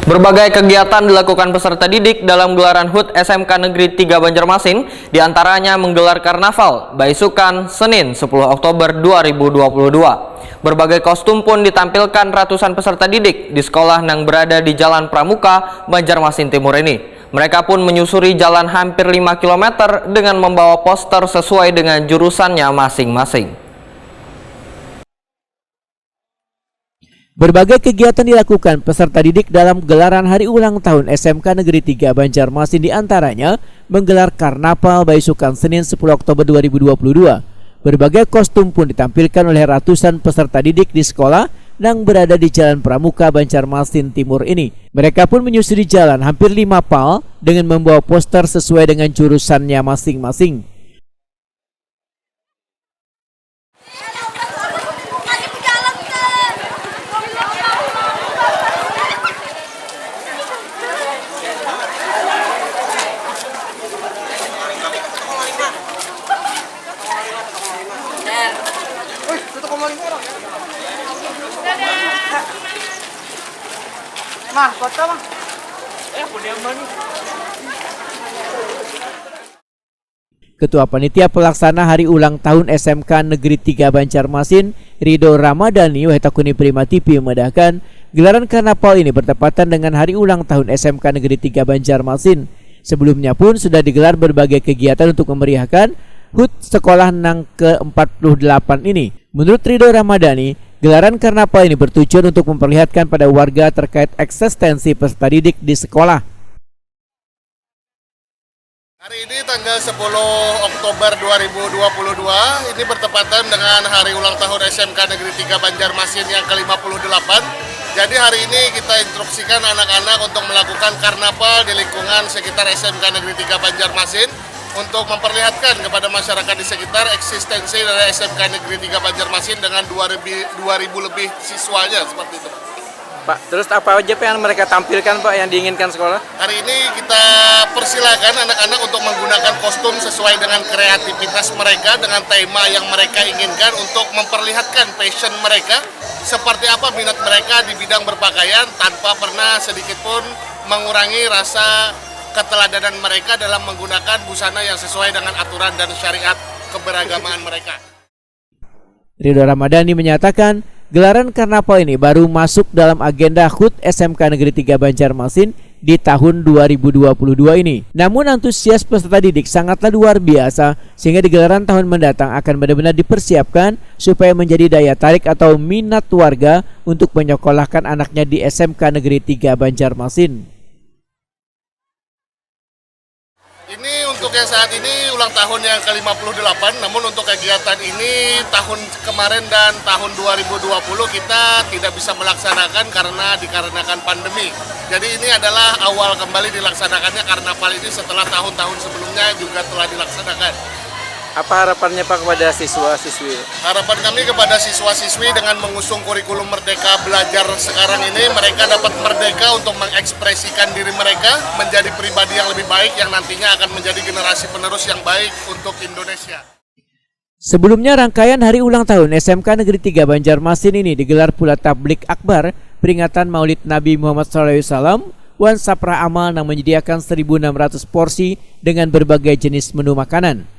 Berbagai kegiatan dilakukan peserta didik dalam gelaran HUT SMK Negeri 3 Banjarmasin, diantaranya menggelar karnaval Baisukan Senin 10 Oktober 2022. Berbagai kostum pun ditampilkan ratusan peserta didik di sekolah yang berada di Jalan Pramuka, Banjarmasin Timur ini. Mereka pun menyusuri jalan hampir 5 km dengan membawa poster sesuai dengan jurusannya masing-masing. Berbagai kegiatan dilakukan peserta didik dalam gelaran hari ulang tahun SMK Negeri 3 Banjarmasin, diantaranya menggelar karnaval Baisukan Senin 10 Oktober 2022. Berbagai kostum pun ditampilkan oleh ratusan peserta didik di sekolah yang berada di Jalan Pramuka, Banjarmasin Timur ini. Mereka pun menyusuri jalan hampir 5 pal dengan membawa poster sesuai dengan jurusannya masing-masing. Ketua Panitia Pelaksana Hari Ulang Tahun SMK Negeri 3 Banjarmasin, Ridho Ramadhani Wahitakuni Prima TV, memedahkan gelaran karnaval ini bertepatan dengan Hari Ulang Tahun SMK Negeri 3 Banjarmasin. Sebelumnya pun sudah digelar berbagai kegiatan untuk memeriahkan HUT sekolah nang ke-48 ini. Menurut Ridho Ramadhani, gelaran karnaval ini bertujuan untuk memperlihatkan pada warga terkait eksistensi peserta didik di sekolah. Hari ini tanggal 10 Oktober 2022, ini bertepatan dengan hari ulang tahun SMK Negeri 3 Banjarmasin yang ke-58. Jadi hari ini kita instruksikan anak-anak untuk melakukan karnaval di lingkungan sekitar SMK Negeri 3 Banjarmasin untuk memperlihatkan kepada masyarakat di sekitar eksistensi dari SMK Negeri 3 Banjarmasin dengan 2000 lebih siswanya, seperti itu. Pak, terus apa aja yang mereka tampilkan, Pak, yang diinginkan sekolah? Hari ini kita persilakan anak-anak untuk menggunakan kostum sesuai dengan kreativitas mereka, dengan tema yang mereka inginkan untuk memperlihatkan passion mereka, seperti apa minat mereka di bidang berpakaian tanpa pernah sedikit pun mengurangi rasa keteladanan mereka dalam menggunakan busana yang sesuai dengan aturan dan syariat keberagamaan mereka. Ridho Ramadhani menyatakan gelaran karnaval ini baru masuk dalam agenda HUT SMK Negeri 3 Banjarmasin di tahun 2022 ini. Namun antusias peserta didik sangatlah luar biasa, sehingga di gelaran tahun mendatang akan benar-benar dipersiapkan supaya menjadi daya tarik atau minat warga untuk menyekolahkan anaknya di SMK Negeri 3 Banjarmasin. Ini untuk yang saat ini ulang tahun yang ke-58, namun untuk kegiatan ini tahun kemarin dan tahun 2020 kita tidak bisa melaksanakan karena dikarenakan pandemi. Jadi ini adalah awal kembali dilaksanakannya karnaval ini setelah tahun-tahun sebelumnya juga telah dilaksanakan. Apa harapannya, Pak, kepada siswa-siswi? Harapan kami kepada siswa-siswi dengan mengusung kurikulum Merdeka Belajar sekarang ini, mereka dapat merdeka untuk mengekspresikan diri mereka menjadi pribadi yang lebih baik yang nantinya akan menjadi generasi penerus yang baik untuk Indonesia. Sebelumnya rangkaian hari ulang tahun SMK Negeri 3 Banjarmasin ini digelar pula tablik akbar peringatan Maulid Nabi Muhammad SAW, Wan Saprah Amal yang menyediakan 1.600 porsi dengan berbagai jenis menu makanan.